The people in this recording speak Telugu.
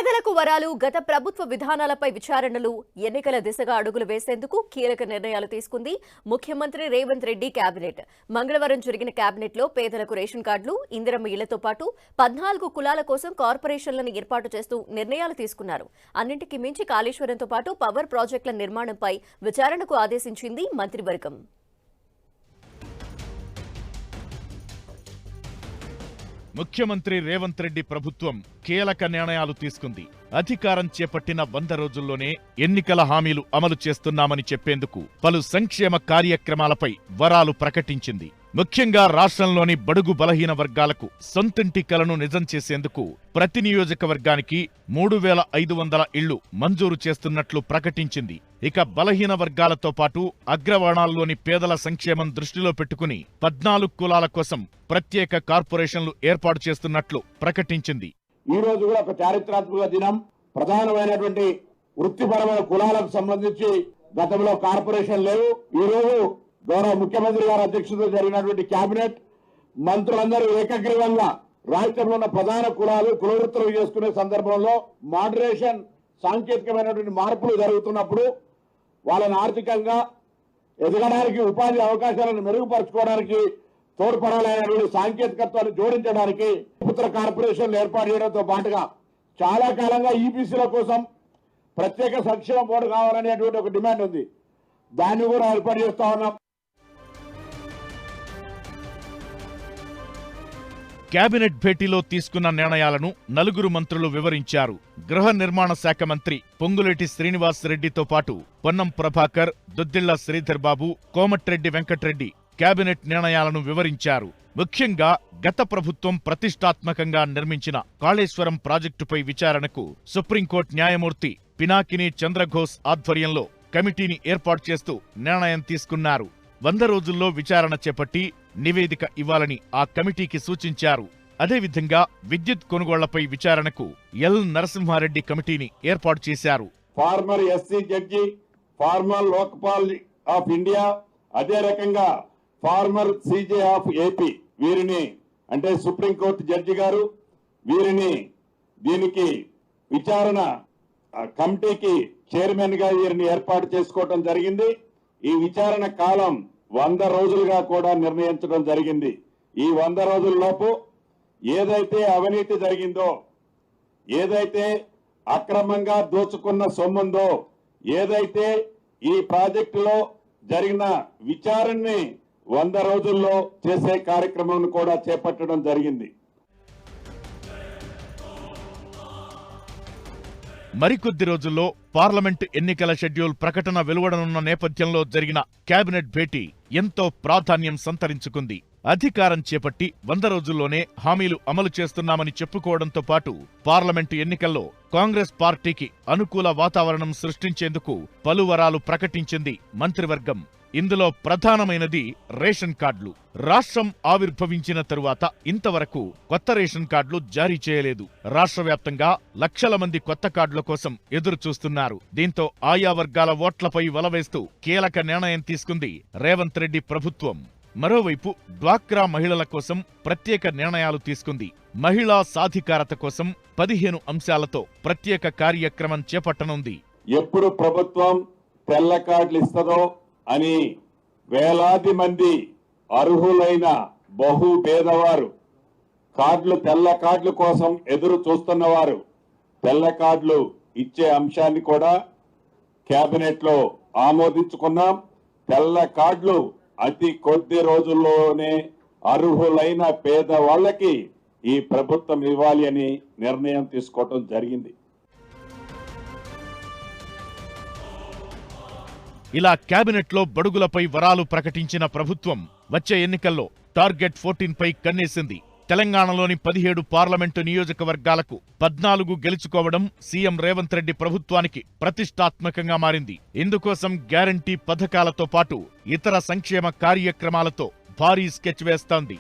పేదలకు వరాలు గత ప్రభుత్వ విధానాలపై విచారణలు ఎన్నికల దిశగా అడుగులు వేసేందుకు కీలక నిర్ణయాలు తీసుకుంది ముఖ్యమంత్రి రేవంత్ రెడ్డి కేబినెట్. మంగళవారం జరిగిన కేబినెట్ లో పేదలకు రేషన్ కార్డులు, ఇందిరమ్మ ఇళ్లతో పాటు 14 కులాల కోసం కార్పొరేషన్లను ఏర్పాటు చేస్తూ నిర్ణయాలు తీసుకున్నారు. అన్నింటికీ మించి కాళేశ్వరంతో పాటు పవర్ ప్రాజెక్టుల నిర్మాణంపై విచారణకు ఆదేశించింది మంత్రివర్గం. ముఖ్యమంత్రి రేవంత్ రెడ్డి ప్రభుత్వం కీలక నిర్ణయాలు తీసుకుంది. అధికారం చేపట్టిన 100 రోజుల్లోనే ఎన్నికల హామీలు అమలు చేస్తున్నామని చెప్పేందుకు పలు సంక్షేమ కార్యక్రమాలపై వరాలు ప్రకటించింది. ముఖ్యంగా రాష్ట్రంలోని బడుగు బలహీన వర్గాలకు సొంతింటి కలను నిజం చేసేందుకు ప్రతి నియోజకవర్గానికి 3500 ఇళ్లు మంజూరు చేస్తున్నట్లు ప్రకటించింది. ఇక బలహీన వర్గాలతో పాటు అగ్రవర్ణాల్లోని పేదల సంక్షేమం దృష్టిలో పెట్టుకుని 14 కులాల కోసం ప్రత్యేక కార్పొరేషన్లు ఏర్పాటు చేస్తున్నట్లు ప్రకటించింది. ఈ రోజు కూడా ఒక చారిత్రాత్మక దినం. ప్రధానమైనటువంటి వృత్తిపరమైన కులాలకు సంబంధించి గతంలో కార్పొరేషన్ లేవు. ఈ రోజు గౌరవ ముఖ్యమంత్రి గారి అధ్యక్షతతో జరిగినటువంటి కేబినెట్ మంత్రులందరూ ఏకగ్రీవంగా రాష్ట్రంలో ఉన్న ప్రధాన కులాలు కులవృత్తులు చేసుకునే సందర్భంలో మోడరేషన్ సాంకేతికమైనటువంటి మార్పులు జరుగుతున్నప్పుడు వాళ్ళని ఆర్థికంగా ఎదగడానికి, ఉపాధి అవకాశాలను మెరుగుపరచుకోవడానికి తోడ్పడాలనేటువంటి సాంకేతికత్వాన్ని జోడించడానికి పుత్ర కార్పొరేషన్లు ఏర్పాటు చేయడంతో పాటుగా చాలా కాలంగా ఈబీసీల కోసం ప్రత్యేక సంక్షేమ బోర్డు కావాలనేటువంటి ఒక డిమాండ్ ఉంది. దాన్ని కూడా ఏర్పాటు చేస్తా ఉన్నాం. కేబినెట్ భేటీలో తీసుకున్న నిర్ణయాలను 9 మంత్రులు వివరించారు. గృహ నిర్మాణ శాఖ మంత్రి పొంగులేటి శ్రీనివాస్ రెడ్డితో పాటు పొన్నం ప్రభాకర్, దుద్దిళ్ల శ్రీధర్ బాబు, కోమటిరెడ్డి వెంకటరెడ్డి కేబినెట్ నిర్ణయాలను వివరించారు. ముఖ్యంగా గత ప్రభుత్వం ప్రతిష్టాత్మకంగా నిర్మించిన కాళేశ్వరం ప్రాజెక్టుపై విచారణకు సుప్రీంకోర్టు న్యాయమూర్తి పినాకిని చంద్రఘోష్ ఆధ్వర్యంలో కమిటీని ఏర్పాటు చేస్తూ నిర్ణయం తీసుకున్నారు. 100 రోజుల్లో విచారణ చేపట్టి నివేదిక ఇవ్వాలని ఆ కమిటీకి సూచించారు. అదేవిధంగా విద్యుత్ కొనుగోళ్లపై విచారణకు ఎల్ నరసింహారెడ్డి కమిటీని ఏర్పాటు చేశారు. Former SC judge, former Lokpal of India, అదే రకంగా ఫార్మర్ సీజే ఆఫ్ ఏపీ, వీరిని అంటే సుప్రీంకోర్టు జడ్జి గారు వీరిని దీనికి విచారణ కమిటీకి చైర్మన్ గా వీరిని ఏర్పాటు చేసుకోవడం జరిగింది. ఈ విచారణ కాలం 100 రోజులుగా కూడా నిర్ణయించడం జరిగింది. ఈ 100 రోజుల్లోపు ఏదైతే అవినీతి జరిగిందో, ఏదైతే అక్రమంగా దోచుకున్న సొమ్ముందో, ఏదైతే ఈ ప్రాజెక్టులో జరిగిన విచారణని 100 రోజుల్లో చేసే కార్యక్రమం కూడా చేపట్టడం జరిగింది. మరికొద్ది రోజుల్లో పార్లమెంటు ఎన్నికల షెడ్యూల్ ప్రకటన వెలువడనున్న నేపథ్యంలో జరిగిన కేబినెట్ భేటీ ఎంతో ప్రాధాన్యం సంతరించుకుంది. అధికారం చేపట్టి 100 రోజుల్లోనే హామీలు అమలు చేస్తున్నామని చెప్పుకోవడంతో పాటు పార్లమెంటు ఎన్నికల్లో కాంగ్రెస్ పార్టీకి అనుకూల వాతావరణం సృష్టించేందుకు పలు వరాలు ప్రకటించింది మంత్రివర్గం. ఇందులో ప్రధానమైనది రేషన్ కార్డులు. రాష్ట్రం ఆవిర్భవించిన తరువాత ఇంతవరకు కొత్త రేషన్ కార్డులు జారీ చేయలేదు. రాష్ట్ర వ్యాప్తంగా లక్షల మంది కొత్త కార్డుల కోసం ఎదురు చూస్తున్నారు. దీంతో ఆయా వర్గాల ఓట్లపై వలవేస్తూ కీలక నిర్ణయం తీసుకుంది రేవంత్ రెడ్డి ప్రభుత్వం. మరోవైపు డ్వాక్రా మహిళల కోసం ప్రత్యేక నిర్ణయాలు తీసుకుంది. మహిళా సాధికారత కోసం 15 అంశాలతో ప్రత్యేక కార్యక్రమం చేపట్టనుంది. ఎప్పుడు ప్రభుత్వం తెల్ల కార్డులు ఇస్తుందో అని వేలాది మంది అర్హులైన బహు పేదవారు తెల్ల కార్డుల కోసం ఎదురు చూస్తున్నవారు తెల్ల కార్డులు ఇచ్చే అంశాన్ని కూడా కేబినెట్ లో ఆమోదించుకున్నాం. తెల్ల కార్డులు అతి కొద్ది రోజుల్లోనే అర్హులైన పేదవాళ్లకి ఈ ప్రభుత్వం ఇవ్వాలి అని నిర్ణయం తీసుకోవడం జరిగింది. ఇలా కేబినెట్లో బడుగులపై వరాలు ప్రకటించిన ప్రభుత్వం వచ్చే ఎన్నికల్లో టార్గెట్ 14 పై కన్నేసింది. తెలంగాణలోని 17 పార్లమెంటు నియోజకవర్గాలకు 14 గెలుచుకోవడం సీఎం రేవంత్ రెడ్డి ప్రభుత్వానికి ప్రతిష్టాత్మకంగా మారింది. ఇందుకోసం గ్యారంటీ పథకాలతో పాటు ఇతర సంక్షేమ కార్యక్రమాలతో భారీ స్కెచ్ వేస్తోంది.